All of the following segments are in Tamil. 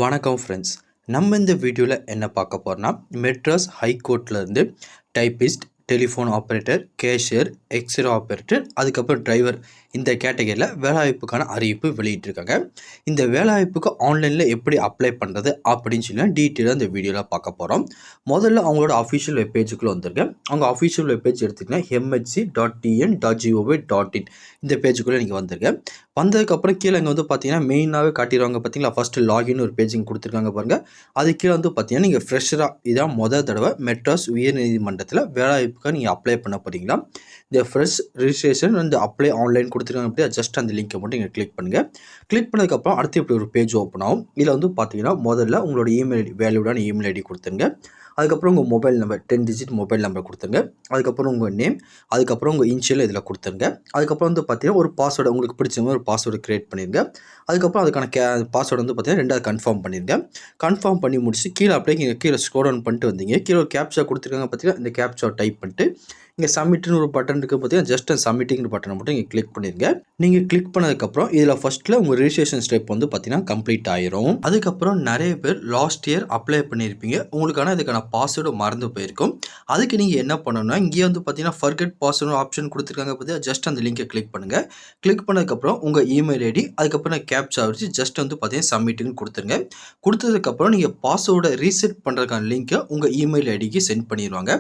வணக்கம் ஃப்ரெண்ட்ஸ். நம்ம இந்த வீடியோவில் என்ன பார்க்க போகிறோம்னா, மெட்ராஸ் ஹைகோர்ட்லேருந்து typist, telephone operator, cashier, X-ray operator, அதுக்கப்புறம் டிரைவர் இந்த கேட்டகரியில் வேலைவாய்ப்புக்கான அறிவிப்பு வெளியிட்டிருக்காங்க. இந்த வேலைவாய்ப்புக்கு ஆன்லைனில் எப்படி அப்ளை பண்ணுறது அப்படின்னு சொல்லி டீட்டெயிலாக இந்த வீடியோவில் பார்க்க போகிறோம். முதல்ல அவங்களோட அஃபிஷியல் வெப்பேஜுக்குள்ளே வந்திருக்கேன். அவங்க அஃபிஷியல் வெப்பேஜ் எடுத்துக்கிட்டீங்கன்னா mhc.tn.gov.in இந்த பேஜுக்குள்ளே நீங்கள் வந்திருக்கேன். வந்ததுக்கப்புறம் கீழே இங்கே வந்து பார்த்தீங்கன்னா மெயினாகவே காட்டிடுவாங்க. பார்த்தீங்களா, ஃபஸ்ட்டு லாகின் ஒரு பேஜிங் கொடுத்துருக்காங்க பாருங்கள். அது கீழே வந்து பார்த்தீங்கன்னா நீங்கள் ஃப்ரெஷராக இதான் மொதல் தடவை மெட்ராஸ் உயர்நீதிமன்றத்தில் வேலைவாய்ப்புக்காக நீங்கள் அப்ளை பண்ண போகிறீங்களா, இந்த ஃப்ரெஷ் ரிஜிஸ்ட்ரேஷன் வந்து அப்ளை ஆன்லைன் கொடுத்துருக்காங்க. அப்படியே ஜஸ்ட் அந்த லிங்கை மட்டும் நீங்கள் கிளிக் பண்ணுங்கள். கிளிக் பண்ணதுக்கப்புறம் அடுத்து இப்படி ஒரு பேஜ் ஓப்பன் ஆகும். இதில் வந்து பார்த்தீங்கன்னா முதல்ல உங்களோட இமெயில் ஐடி, வேல்யூடான இமெயில் ஐடி கொடுத்துருங்க. அதுக்கப்புறம் உங்கள் mobile number 10 digit mobile number கொடுத்துருங்க. அதுக்கப்புறம் உங்கள் நேம், அதுக்கப்புறம் உங்கள் இனிஷியல் இதில் கொடுத்துருங்க. அதுக்கப்புறம் வந்து பார்த்தீங்கன்னா ஒரு பாஸ்வேர்டு உங்களுக்கு பிடிச்ச மாதிரி ஒரு பாஸ்வேர்டு க்ரியேட் பண்ணிடுங்க. அதுக்கப்புறம் அதுக்கான பாஸ்வேர்டு வந்து பார்த்தீங்கன்னா ரெண்டாவது கன்ஃபார்ம் பண்ணிடுங்க. கன்ஃபார்ம் பண்ணி முடிச்சு கீழே அப்படியே நீங்கள் கீழே ஸ்க்ரோல் டவுன் பண்ணிட்டு வந்தீங்க. கீழே ஒரு கேப்சா கொடுத்துருக்காங்க. பார்த்தீங்கன்னா இந்த கேப்சா டைப் பண்ணிட்டு இங்கே சப்மிட்னு ஒரு பட்டன் இருக்குது. பார்த்தீங்கன்னா ஜஸ்ட் அந்த சப்மிட்டிங் பட்டனை மட்டும் நீங்கள் கிளிக் பண்ணிடுங்க. நீங்கள் கிளிக் பண்ணதுக்கப்புறம் இதில் ஃபஸ்ட்டில் உங்கள் ரிஜிஸ்ட்ரேஷன் ஸ்டெப் வந்து பார்த்தீங்கன்னா கம்ப்ளீட் ஆயிரும். அதுக்கப்புறம் நிறைய பேர் லாஸ்ட் இயர் அப்ளை பண்ணியிருப்பீங்க. உங்களுக்கான இதுக்கான பாஸ்வேர்டு மறந்து போயிருக்கும். அதுக்கு நீங்கள் என்ன பண்ணணும்னா, இங்கே வந்து பார்த்தீங்கன்னா ஃபர்கெட் பாஸ்வேர்டு ஆப்ஷன் கொடுத்துருக்காங்க. பார்த்தீங்கன்னா ஜஸ்ட் அந்த லிங்கை கிளிக் பண்ணுங்கள். கிளிக் பண்ணதுக்கப்புறம் உங்கள் இமெயில் ஐடி, அதுக்கப்புறம் கேப்சா வச்சு ஜஸ்ட் வந்து பார்த்தீங்கன்னா சப்மிட்னு கொடுத்துருங்க. கொடுத்ததுக்கப்புறம் நீங்கள் பாஸ்வேர்டை ரீசெட் பண்ணுறதுக்கான லிங்கை உங்கள் இமெயில் ஐடிக்கு சென்ட் பண்ணிடுவாங்க.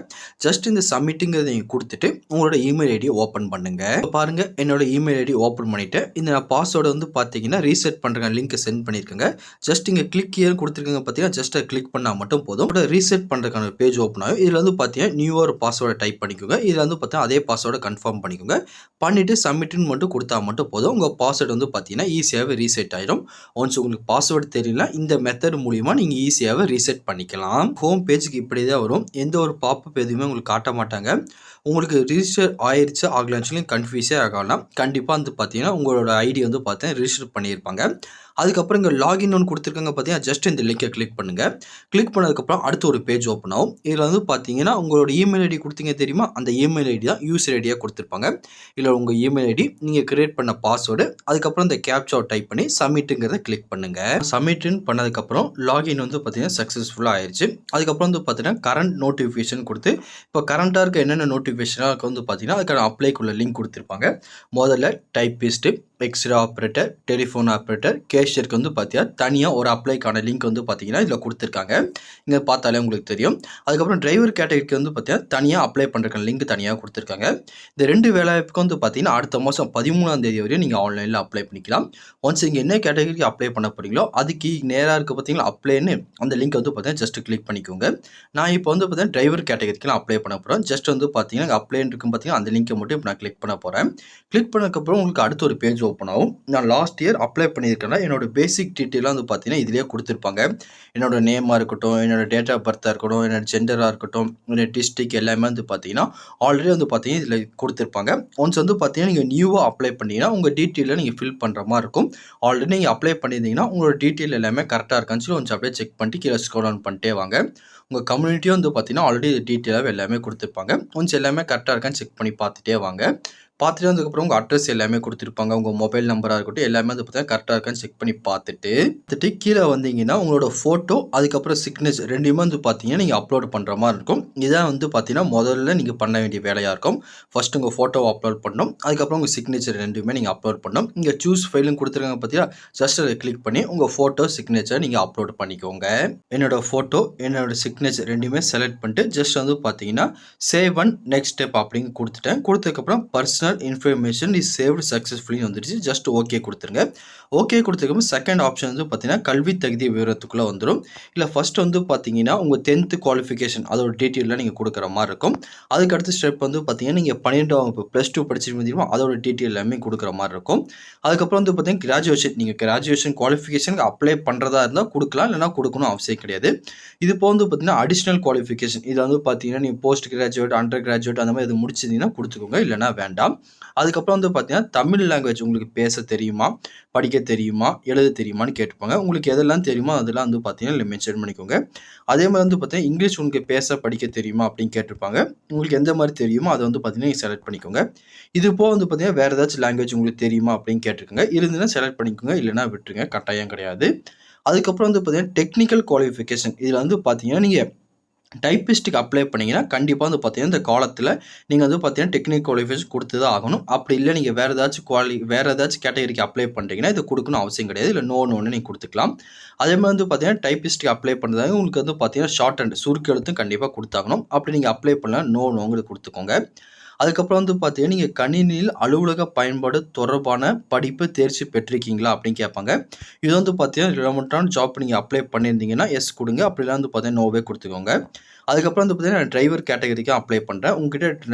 ஜஸ்ட் இந்த சப்மிட்டுங்கிறத நீங்கள் கொடுத்துட்டு உங்களோட இமெயில் ஐடியை ஓப்பன் பண்ணுங்க. பாருங்க, என்னோட இமெயில் ஐடி ஓப்பன் பண்ணிட்டு இந்த பாஸ்வேர்டு வந்து பார்த்தீங்கன்னா ரீசெட் பண்ணுற லிங்க் சென்ட் பண்ணியிருக்கேங்க. ஜஸ்ட் இங்கே கிளிக் ஹியர் கொடுத்துருக்காங்க. பார்த்தீங்கன்னா ஜஸ்ட் கிளிக் பண்ணால் மட்டும் போதும். ரீசெட் பண்ணுறதுக்கான பேஜ் ஓப்பன் ஆகும். இதில் வந்து பார்த்தீங்கன்னா நியூவாக ஒரு பாஸ்வேர்டை டைப் பண்ணிக்கோங்க. இதில் வந்து பார்த்தீங்கன்னா அதே பாஸ்வேர்டை கன்ஃபார்ம் பண்ணிக்கோங்க. பண்ணிட்டு சப்மிட்னு மட்டும் கொடுத்தா மட்டும் போதும். உங்கள் பாஸ்வேர்டு வந்து பார்த்தீங்கன்னா ஈஸியாகவே ரீசெட் ஆயிடும். ஒன்ஸ் உங்களுக்கு பாஸ்வேர்டு தெரியல, இந்த மெத்தட் மூலியமாக நீங்கள் ஈஸியாகவே ரீசெட் பண்ணிக்கலாம். ஹோம் பேஜுக்கு இப்படி தான் வரும். எந்த ஒரு பாப்பப் எதுவுமே உங்களுக்கு காட்ட மாட்டாங்க. உங்களுக்கு ரிஜிஸ்டர் ஆயிடுச்சு ஆகலான்னு சொல்லி கன்ஃபியூஸே ஆகலாம். கண்டிப்பாக வந்து பார்த்தீங்கன்னா உங்களோட ஐடி வந்து பார்த்தீங்கன்னா ரிஜிஸ்டர் பண்ணியிருப்பாங்க. அதுக்கப்புறம் இங்கே லாகின் ஒன்று கொடுத்துருக்காங்க. பார்த்தீங்கன்னா ஜஸ்ட் இந்த லிங்கை கிளிக் பண்ணுங்கள். கிளிக் பண்ணதுக்கப்புறம் அடுத்து ஒரு பேஜ் ஓப்பன் ஆகும். இதில் வந்து பார்த்தீங்கன்னா உங்களோட இமெயில் ஐடி கொடுத்தீங்க தெரியுமா, அந்த இமெயில் ஐடி தான் யூசர் ஐடியாக கொடுத்துருப்பாங்க. இதில் உங்கள் இமெயில் ஐடி, நீங்கள் கிரியேட் பண்ண பாஸ்வேர்டு, அதுக்கப்புறம் இந்த கேப்சாவை டைப் பண்ணி சப்மிட்டுங்கிறத கிளிக் பண்ணுங்கள். சப்மிட்னு பண்ணதுக்கப்புறம் லாகின் வந்து பார்த்தீங்கன்னா சக்ஸஸ்ஃபுல்லாக ஆயிடுச்சு. அதுக்கப்புறம் வந்து பார்த்தீங்கன்னா கரண்ட் நோட்டிஃபிகேஷன் கொடுத்து இப்போ கரண்ட்டாக இருக்க என்னென்ன நோட்டிஃபிகேஷனாக வந்து பார்த்தீங்கன்னா அதுக்கான அப்ளைக்குள்ள லிங்க் கொடுத்துருப்பாங்க. முதல்ல typist, X-ray operator, telephone operator, கேஷியருக்கு வந்து பார்த்தீங்கன்னா தனியாக ஒரு அப்ளைக்கான லிங்க் வந்து பார்த்தீங்கன்னா இதில் கொடுத்துருக்காங்க. இங்கே பார்த்தாலே உங்களுக்கு தெரியும். அதுக்கப்புறம் டிரைவர் கேட்டகரிக்கு வந்து பார்த்தீங்கன்னா தனியாக அப்ளை பண்ணுறதுக்கான லிங்க் தனியாக கொடுத்துருக்காங்க. இந்த ரெண்டு வேலைவாய்ப்புக்கு வந்து பார்த்தீங்கன்னா அடுத்த மாதம் 13ஆம் தேதி வரையும் நீங்கள் ஆன்லைனில் அப்ளை பண்ணிக்கலாம். ஒன்ஸ் இங்கே என்ன கேட்டகரிக்கு அப்ளை பண்ண போகிறீங்களோ அதுக்கு நேராக இருக்க பார்த்தீங்கன்னா அப்ளைன்னு அந்த லிங்க் வந்து பார்த்தீங்கன்னா ஜஸ்ட் கிளிக் பண்ணிக்கோங்க. நான் இப்போ வந்து பார்த்தீங்கன்னா டிரைவர் கேட்டகரிக்கு நான் அப்ளை பண்ண போகிறேன். ஜஸ்ட் வந்து பார்த்தீங்கன்னா அப்ளைன்னு இருக்கும். பார்த்தீங்கன்னா அந்த லிங்கை மட்டும் இப்போ நான் கிளிக் பண்ண போகிறேன். கிளிக் பண்ணதுக்கப்புறம் உங்களுக்கு அடுத்த ஒரு பேஜ் ஓப்பன் ஆகும். நான் லாஸ்ட் இயர் அப்ளை பண்ணியிருக்கேன்னா என்னோட பேசிக் டீட்டெயிலாக வந்து பார்த்தீங்கன்னா இதிலேயே கொடுத்துருப்பாங்க. என்னோட நேமாக இருக்கட்டும், என்னோட டேட் ஆஃப் பர்த்தாக இருக்கட்டும், என்னோட ஜெண்டராக இருக்கட்டும், என்னோட டிஸ்ட்ரிக் எல்லாமே வந்து பார்த்தீங்கன்னா ஆல்ரெடி வந்து பார்த்தீங்கன்னா இதில் கொடுத்துருப்பாங்க. ஒன்ஸ் வந்து பார்த்தீங்கன்னா நீங்கள் நியூவாக அப்ளை பண்ணிங்கன்னா உங்கள் டீட்டெயிலை நீங்கள் ஃபில் பண்ணுற மாதிரி இருக்கும். ஆல்ரெடி நீங்கள் அப்ளை பண்ணியிருந்தீங்கன்னா உங்களோட டீட்டெயில் எல்லாமே கரெக்டாக இருக்கான்னு சொல்லி கொஞ்சம் அப்படியே செக் பண்ணிட்டு கீழே ஸ்க்ரோல் டவுன் பண்ணிட்டே வாங்க. உங்கள் கம்யூனிட்டியும் வந்து பார்த்தீங்கன்னா ஆல்ரெடி டீட்டெயிலாக எல்லாமே கொடுத்துருப்பாங்க. ஒன்ஸ் எல்லாமே கரெக்டாக இருக்கான்னு செக் பண்ணி பார்த்துட்டே வாங்க. பார்த்துட்டு வந்ததுக்கப்புறம் உங்கள் அட்ரஸ் எல்லாமே கொடுத்துருப்பாங்க. உங்கள் மொபைல் நம்பராக இருக்கட்டும் எல்லாமே வந்து பார்த்தீங்கன்னா கரெக்டாக இருக்கான்னு செக் பண்ணி பார்த்துட்டு கீழே வந்தீங்கன்னா உங்களோட ஃபோட்டோ, அதுக்கப்புறம் சிக்னேச்சர் ரெண்டுமே வந்து பார்த்தீங்கன்னா நீங்கள் அப்லோட் பண்ணுற மாதிரி இருக்கும். இதான் வந்து பார்த்தீங்கன்னா முதல்ல நீங்கள் பண்ண வேண்டிய வேலையாக இருக்கும். ஃபர்ஸ்ட் உங்கள் ஃபோட்டோவை அப்லோட் பண்ணணும். அதுக்கப்புறம் உங்கள் சிக்னேச்சர் ரெண்டுமே நீங்கள் அப்லோட் பண்ணணும். இங்கே சூஸ் ஃபைலும் கொடுத்துருக்காங்க. பார்த்தீங்கன்னா ஜஸ்ட் அதை கிளிக் பண்ணி உங்கள் ஃபோட்டோ, சிக்னேச்சர் நீங்கள் அப்லோட் பண்ணிக்கோங்க. என்னோடய ஃபோட்டோ, என்னோட சிக்னேச்சர் ரெண்டுமே செலக்ட் பண்ணிட்டு ஜஸ்ட் வந்து பார்த்தீங்கன்னா சேவ் அண்ட் நெக்ஸ்ட் ஸ்டெப் அப்படின்னு கொடுத்துட்டேன். கொடுத்ததுக்கப்புறம் personal information is saved successfully வந்துருச்சு. ஜஸ்ட் ஓகே கொடுத்துருங்க. ஓகே கொடுத்துருக்கோம். செகண்ட் ஆப்ஷன் வந்து பார்த்தீங்கன்னா கல்வி தகுதி விவரத்துக்குள்ளே வந்துடும். இல்லை ஃபர்ஸ்ட் வந்து பார்த்தீங்கன்னா உங்கள் 10th குவாலிஃபிகேஷன் அதோட டீட்டெயிலாம் நீங்கள் கொடுக்குற மாதிரி இருக்கும். அதுக்கு அடுத்த ஸ்டெப் வந்து பார்த்தீங்கன்னா நீங்கள் 12ஆம் வகுப்பு +2 படிச்சிருந்தீங்கன்னா அதோட டீட்டெயில் எல்லாமே கொடுக்குற மாதிரி இருக்கும். அதுக்கப்புறம் வந்து பார்த்தீங்கன்னா கிராஜுவேஷன், நீங்கள் கிராஜுவேஷன் குவாலிஃபிகேஷனுக்கு அப்ளை பண்ணுறதா இருந்தால் கொடுக்கலாம், இல்லைனா கொடுக்கணும் அவசியம் கிடையாது. இது இப்போ வந்து பார்த்தீங்கன்னா அடிஷ்னல் குவாலிஃபிகேஷன், இதை வந்து பார்த்தீங்கன்னா நீங்கள் போஸ்ட் கிராஜுவேட், அண்டர் கிராஜுவேட் அந்த மாதிரி இது முடிச்சிருந்தீங்கன்னா கொடுத்துக்கோங்க, இல்லைனா வேண்டாம். அதுக்கப்புறம் வந்து பார்த்தீங்கன்னா தமிழ் லாங்குவேஜ் உங்களுக்கு பேச தெரியுமா, படிக்க தெரியுமா, எழுத தெரியுமான்னு கேட்டுப்பாங்க. உங்களுக்கு எதெல்லாம் தெரியுமோ அதெல்லாம் வந்து பார்த்தீங்கன்னா மென்ஷன் பண்ணிக்கோங்க. அதே மாதிரி வந்து பார்த்தீங்கன்னா இங்கிலீஷ் உங்களுக்கு பேச படிக்க தெரியுமா அப்படின்னு கேட்டிருப்பாங்க. உங்களுக்கு எந்த மாதிரி தெரியுமோ அதை வந்து பார்த்தீங்கன்னா நீங்கள் செலக்ட் பண்ணிக்கோங்க. இது போக வந்து பார்த்தீங்கன்னா வேறு ஏதாச்சும் லாங்குவேஜ் உங்களுக்கு தெரியுமா அப்படின்னு கேட்டிருக்கோங்க. இருந்துன்னா செலக்ட் பண்ணிக்கோங்க, இல்லைனா விட்டுருங்க, கட்டாயம் கிடையாது. அதுக்கப்புறம் வந்து பார்த்தீங்கன்னா, டெக்னிக்கல் குவாலிஃபிகேஷன் இதில வந்து பார்த்தீங்கன்னா, நீங்க டைப்பிஸ்ட்டுக்கு அப்ளை பண்ணீங்கன்னா, கண்டிப்பா வந்து பார்த்தீங்கன்னா, இந்த காலத்தில நீங்க வந்து பார்த்தீங்கன்னா, டெக்னிக்கல் குவாலிஃபிகேஷன் குடுத்து தான் ஆகணும். அப்படி இல்ல நீங்க வேற ஏதாச்சும் கேட்டகரிக்கு அப்ளை பண்றீங்கன்னா, இது குடுக்கணும்னு அவசியம் கிடையாது. இல்ல நோன்னு நீங்க குடுத்துக்கலாம். அதே மாரி வந்து பார்த்தீங்கன்னா, டைப்பிஸ்ட்டுக்கு அப்ளை பண்றதாக உங்களுக்கு வந்து பார்த்தீங்கன்னா, ஷார்ட் ஹேண்ட் சுருக்க எழுத்தும் கண்டிப்பா குடுத்தாகணும். அப்படி நீங்க அப்ளை பண்ணலனா நோங்கிறது குடுத்துக்கோங்க. அதுக்கப்புறம் வந்து பார்த்தீங்கன்னா, நீங்க கணினியில் அலுவலக பயன்பாடு தொடர்பான படிப்பு தேர்ச்சி பெற்றிருக்கீங்களா? அப்படின்னு கேட்பாங்க. இது வந்து பார்த்தீங்கன்னா, ரிலவென்ட்டான ஜாப் நீங்க அப்ளை பண்ணியிருந்தீங்கன்னா, எஸ் குடுங்க. அப்படிலாம் வந்து பார்த்தீங்கன்னா, நோவே குடுத்துக்கோங்க. அதுக்கப்புறம் வந்து பார்த்தீங்கன்னா, நான் டிரைவர் கேட்டகரிக்கு அப்ளை பண்றேன். உங்ககிட்ட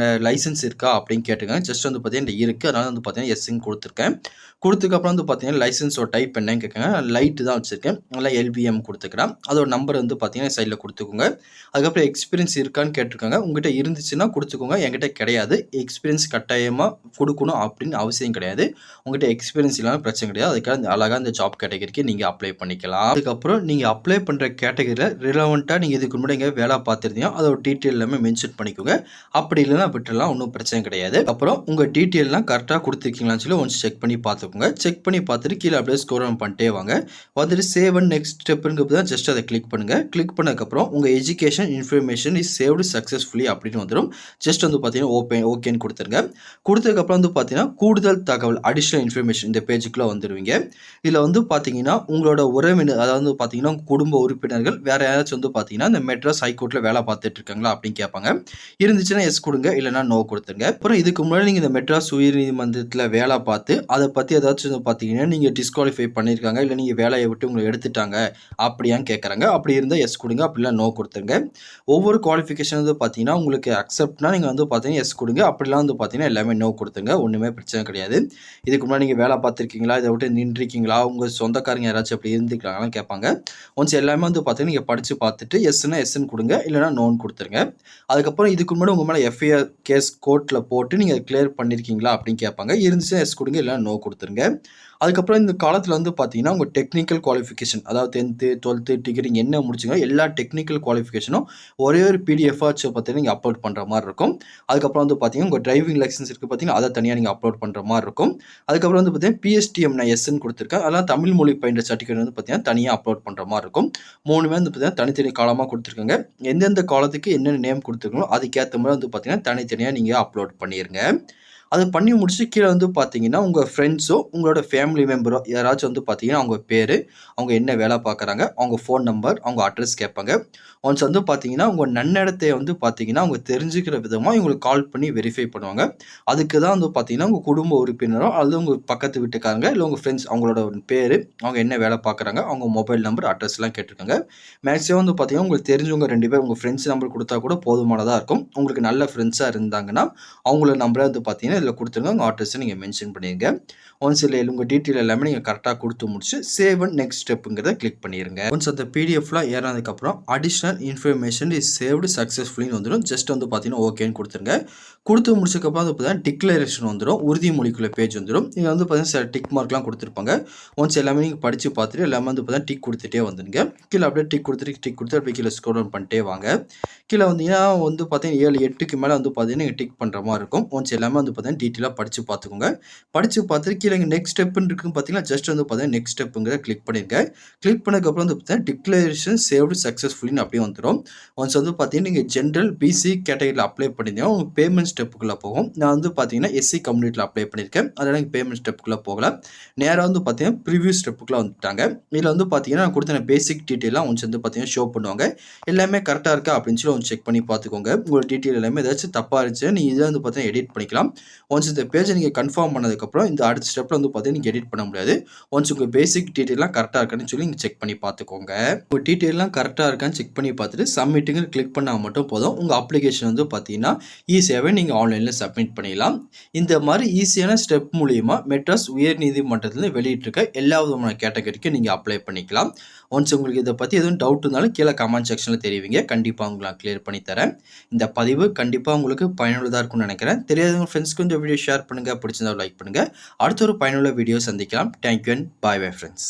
லைசென்ஸ் இருக்கா? அப்படின்னு கேட்டுருக்காங்க. ஜஸ்ட் வந்து பார்த்தீங்கன்னா, என்ட்ட இருக்கு. அதனால வந்து பார்த்தீங்கன்னா, எஸ்ன்னு குடுத்துருக்கேன். குடுத்ததுக்கப்புறம் வந்து பார்த்தீங்கன்னா, லைசென்ஸோட டைப் என்னன்னு கேட்காங்க. லைட் தான் வச்சிருக்கேன். அதனால எல்விஎம் குடுத்துக்கிறேன். அதோட நம்பர் வந்து பார்த்தீங்கன்னா, சைட்ல குடுத்துக்கோங்க. அதுக்கப்புறம் எக்ஸ்பீரியன்ஸ் இருக்கான்னு கேட்டிருக்காங்க. உங்ககிட்ட இருந்துச்சுன்னா குடுத்துக்கோங்க. என்கிட்ட கிடையாது. எக்ஸ்பீரியன்ஸ் கட்டாயமா குடுக்கணும் அப்படின்னு அவசியம் கிடையாது. உங்ககிட்ட எக்ஸ்பீரியன்ஸ் இல்லனாலும் பிரச்சனை கிடையாது. அதுக்காக அழகா இந்த ஜாப் கேட்டகரிக்கு நீங்க அப்ளை பண்ணிக்கலாம். அதுக்கப்புறம் நீங்க அப்ளை பண்ற கேட்டகரியில ரிலவென்ட்டா நீங்க இதுக்கு முன்னாடி எங்கேயாவது வேலை பார்த்திருந்தீங்கன்னா, அதோட டீட்டெயில் எல்லாமே மென்ஷன் பண்ணிக்கோங்க. அப்படி இல்லன்னா விட்டுறலாம். ஒண்ணும் பிரச்சனை கிடையாது. அப்புறம் உங்க டீட்டெயில்லாம் கரெக்ட்டா குடுத்துருக்கீங்களான்னு சொல்லி ஒன்ஸ் செக் பண்ணி பார்த்துக்கோங்க. செக் பண்ணி பார்த்துட்டு கீழ அப்படியே ஸ்க்ரோல் டவுன் பண்ணிட்டே வாங்க. வந்துட்டு சேவ் அண்ட் நெக்ஸ்ட் ஸ்டெப்ங்கிறது தான் ஜஸ்ட் அத கிளிக் பண்ணுங்க. கிளிக் பண்ணதுக்கப்புறம் உங்க education information is saved successfully அப்படின்னு வந்துரும். ஜஸ்ட் வந்து பார்த்தீங்கன்னா, ஓகேன்னு குடுத்துருங்க. குடுத்ததுக்கப்புறம் வந்து பார்த்தீங்கன்னா, கூடுதல் தகவல் அடிஷனல் இன்ஃபர்மேஷன் இந்த பேஜுக்குள்ள வந்துருவீங்க. இதுல வந்து பார்த்தீங்கன்னா, உங்களோட உறவினர் அதாவது வந்து பார்த்தீங்கன்னா, உங்க குடும்ப உறுப்பினர்கள் வேற யாராச்சும் வந்து பார்த்தீங்கன்னா, இந்த மெட்ராஸ் ஹைகோர்ட்ல வேலை பார்த்துட்டு இருக்காங்களா அப்படின்னு கேட்பாங்க. இருந்துச்சுன்னா எஸ் குடுங்க. இல்லன்னா நோ குடுத்துருங்க. அப்புறம் இதுக்கு முன்னாடி நீங்க இந்த மெட்ராஸ் உயர்நீதிமன்றத்தில வேலை பார்த்து, அத பத்தி ஏதாச்சும் வந்து பார்த்தீங்கன்னா, நீங்க டிஸ்குவாலிஃபை பண்ணியிருக்காங்க. இல்ல நீங்க வேலைய விட்டு உங்கள எடுத்துட்டாங்க அப்படியான்னு கேட்கறாங்க. அப்படி இருந்தா எஸ் குடுங்க. அப்படி இல்ல நோ குடுத்துருங்க. ஒவ்வொரு குவாலிஃபிகேஷன் வந்து பார்த்தீங்கன்னா, உங்களுக்கு அக்செப்ட்னா நீங்க வந்து பார்த்தீங்கன்னா, எஸ் குடுங்க. அப்படிலாம் வந்து பார்த்தீங்கன்னா, எல்லாமே நோ குடுத்துருங்க. ஒண்ணுமே பிரச்சனை கிடையாது. இதுக்கு முன்னாடி நீங்க வேலை பார்த்துருக்கீங்களா? இத விட்டு நின்றுருக்கீங்களா? உங்க சொந்தக்காரங்க யாராச்சும் அப்படி இருந்திருக்காங்களான்னு கேட்பாங்க. ஒன்ஸ் எல்லாமே வந்து பார்த்தீங்கன்னா, நீங்க படிச்சு பார்த்துட்டு எஸ்ன்னா எஸ்ன்னு குடுங்க. இல்லன்னா நோன்னு குடுத்துருங்க. அதுக்கப்புறம் இதுக்கு முன்னாடி உங்க மேல எஃப்ஐஆர் கேஸ் கோர்ட்ல போட்டு நீங்க கிளியர் பண்ணியிருக்கீங்களா? அப்படின்னு கேட்பாங்க. இருந்துச்சுன்னா எஸ் குடுங்க. இல்லன்னா நோ குடுத்துருங்க. அதுக்கப்புறம் இந்த காலத்துல வந்து பார்த்தீங்கன்னா, உங்க டெக்னிக்கல் குவாலிஃபிகேஷன் அதாவது 10த், 12த் டிகிரி நீங்க என்ன முடிச்சீங்களோ எல்லா டெக்னிக்கல் குவாலிஃபிகேஷனும் ஒரே ஒரு பிடிஎஃப்பா வச்சு பார்த்தீங்கன்னா, நீங்க அப்லோட் பண்ற மாரி இருக்கும். அதுக்கப்புறம் வந்து பார்த்தீங்கன்னா, உங்க டிரைவிங் லைசென்ஸ் இருக்கு பார்த்தீங்கன்னா, அத தனியா நீங்க அப்லோட் பண்ற மாரி இருக்கும். அதுக்கப்புறம் வந்து பார்த்தீங்கன்னா, பிஎஸ்டிஎம் நான் எஸ்ன்னு குடுத்துருக்கேன். அதெல்லாம் தமிழ் மொழி பயின்ற சர்டிஃபிகேட் வந்து பார்த்தீங்கன்னா, தனியா அப்லோட் பண்ற மாரி இருக்கும். 3மே வந்து பார்த்தீங்கன்னா, தனித்தனி காலமா குடுத்துருக்காங்க. எந்தெந்த காலத்துக்கு என்னென்ன நேம் குடுத்துருக்கணும், அதுக்கேத்த மாரி வந்து பார்த்தீங்கன்னா, தனித்தனியா நீங்க அப்லோட் பண்ணிருங்க. அத பண்ணி முடிச்சுட்டு கீழ வந்து பார்த்தீங்கன்னா, உங்க ஃப்ரெண்ட்ஸோ, உங்களோட ஃபேமிலி மெம்பரோ யாராச்சும் வந்து பார்த்தீங்கன்னா, அவங்க பேரு, அவங்க என்ன வேலை பார்க்குறாங்க, அவங்க ஃபோன் நம்பர், அவங்க அட்ரஸ் கேட்பாங்க. ஒன்ஸ் வந்து பார்த்தீங்கன்னா, உங்க நன்னடத்தைய வந்து பார்த்தீங்கன்னா, அவங்க தெரிஞ்சுக்கிற விதமா இவங்களுக்கு கால் பண்ணி வெரிஃபை பண்ணுவாங்க. அதுக்கு தான் வந்து பார்த்தீங்கன்னா, உங்க குடும்ப உறுப்பினரோ அல்லது உங்க பக்கத்து வீட்டுக்காரங்க, இல்ல உங்க ஃப்ரெண்ட்ஸ் அவங்களோட பேரு, அவங்க என்ன வேலை பார்க்குறாங்க, அவங்க மொபைல் நம்பர், அட்ரஸ்லாம் கேட்டுருக்காங்க. மேக்ஸிமம் வந்து பார்த்தீங்கன்னா, உங்களுக்கு தெரிஞ்சவங்க 2 பேர் உங்க ஃப்ரெண்ட்ஸ் நம்பர் குடுத்தா கூட போதுமானதா இருக்கும். உங்களுக்கு நல்ல ஃப்ரெண்ட்ஸா இருந்தாங்கன்னா, அவங்களோட நம்பர வந்து பார்த்தீங்கன்னா, இதில குடுத்துருங்க. உங்க அட்ரஸ நீங்க மென்ஷன் பண்ணிருங்க. ஒன்ஸ் இதுல உங்க டீட்டெயில் எல்லாமே நீங்க கரெக்ட்டா குடுத்து முடிச்சு, சேவ் அண்ட் நெக்ஸ்ட் ஸ்டெப்ங்கிறத கிளிக் பண்ணிருங்க. ஒன்ஸ் அந்த பிடிஎஃப்லாம் ஏறுனதுக்கப்புறம், அடிஷனல் இன்ஃபர்மேஷன் இஸ் சேவ்டு சக்சஸ்ஃபுல்லின்னு வந்துரும். ஜஸ்ட் வந்து பார்த்தீங்கன்னா, ஓகேன்னு குடுத்துருங்க. குடுத்து முடிச்சதுக்கப்புறம் வந்து பார்த்தீங்கன்னா, டிக்ளரேஷன் வந்துரும். உறுதிமொழிக்குள்ள பேஜ் வந்துரும். இங்க வந்து பார்த்தீங்கன்னா, சில டிக் மார்க்லாம் குடுத்துருப்பாங்க. ஒன்ஸ் எல்லாமே நீங்க படிச்சு பார்த்துட்டு, எல்லாமே வந்து பார்த்தீங்கன்னா, டிக் குடுத்துட்டே வந்துருங்க. கீழ அப்படியே டிக் குடுத்துட்டு அப்படியே கீழ ஸ்க்ரோல் டவுன் பண்ணிட்டே வாங்க. கீழ வந்தீங்கன்னா வந்து பார்த்தீங்கன்னா, 7, 8க்கு மேல வந்து பார்த்தீங்கன்னா, நீங்க டிக் பண்ற மாரி இருக்கும். ஒன்ஸ் எல்லாமே வந்து பார்த்தீங்கன்னா, டீட்டெயிலா படிச்சு பார்த்துக்கோங்க. படிச்சு பார்த்துட்டு கீழ நெக்ஸ்ட் ஸ்டெப்ன்னு இருக்குன்னு பார்த்தீங்கன்னா, ஜஸ்ட் வந்து பார்த்தீங்கன்னா, நெக்ஸ்ட் ஸ்டெப்ங்கிறத கிளிக் பண்ணிருங்க. கிளிக் பண்ணதுக்கப்புறம் வந்து பார்த்தீங்கன்னா, டிக்ளரேஷன் சேவ்டு சக்சஸ்ஃபுல்லின்னு அப்படியே வந்துரும். ஒன்ஸ் வந்து பார்த்தீங்கன்னா, நீங்க ஜெனரல், பிசி கேட்டகரில அப்ளை பண்ணியிருந்தீங்கன்னா, உங்க பேமெண்ட் ஸ்டெப்புக்குள்ள போகும். நான் வந்து பார்த்தீங்கன்னா, எஸ்சி கம்யூனிட்டில அப்ளை பண்ணியிருக்கேன். அதனால எனக்கு பேமெண்ட் ஸ்டெப்புக்குள்ள போகல. நேரா வந்து பார்த்தீங்கன்னா, ப்ரிவ்யூ ஸ்டெப்புக்குள்ள வந்துட்டாங்க. இதுல வந்து பார்த்தீங்கன்னா, நான் குடுத்த பேசிக் டீட்டெயில்லாம் ஒன்ஸ் வந்து பார்த்தீங்கன்னா, ஷோ பண்ணுவாங்க. எல்லாமே கரெக்ட்டா இருக்கா அப்படின்னு சொல்லி ஒன்ஸ் செக் பண்ணி பார்த்துக்கோங்க. உங்களோட டீட்டெயில் எல்லாமே ஏதாச்சும் தப்பா இருந்துச்சுன்னா, நீங்க இத வந்து பார்த்தீங்கன்னா, எடிட் பண்ணிக்கலாம். ஒன்ஸ் இந்த பேஜ நீங்க கன்ஃபார்ம் பண்ணதுக்கப்புறம், இந்த அடுத்த ஸ்டெப்ல வந்து பார்த்தீங்கன்னா, நீங்க எடிட் பண்ண முடியாது. ஒன்ஸ் உங்க பேசிக் டீட்டெயில்லாம் கரெக்ட்டா இருக்கான்னு சொல்லி நீங்க செக் பண்ணி பார்த்துக்கோங்க. உங்க டீட்டெயில்லாம் கரெக்ட்டா இருக்கான்னு செக் பண்ணி பார்த்துட்டு, சப்மிட்ங்கிற கிளிக் பண்ணா மட்டும் போதும். உங்க அப்ளிகேஷன் வந்து பார்த்தீங்கன்னா, ஈஸியாவே நீங்க ஆன்லைன்ல சப்மிட் பண்ணிடலாம். இந்த மாரி ஈஸியான ஸ்டெப் மூலியமா மெட்ராஸ் உயர்நீதிமன்றத்தில வெளியிட்டிருக்க எல்லா விதமான கேட்டகரிக்கும் நீங்க அப்ளை பண்ணிக்கலாம். ஒன்ஸ் உங்களுக்கு இத பத்தி எதுவும் டவுட் இருந்தாலும் கீழ கமெண்ட் செக்ஷன்ல தெரிவிங்க. கண்டிப்பா உங்களுக்கு நான் கிளியர் பண்ணி தரேன். இந்த பதிவு கண்டிப்பா உங்களுக்கு பயனுள்ளதா இருக்கும்னு நினைக்கிறேன். தெரியாதவங்க ஃப்ரெண்ட்ஸ்க்கு இந்த வீடியோ ஷேர் பண்ணுங்க. பிடிச்சிருந்தா லைக் பண்ணுங்க. அடுத்த ஒரு பயனுள்ள வீடியோ சந்திக்கலாம். Thank you and bye friends.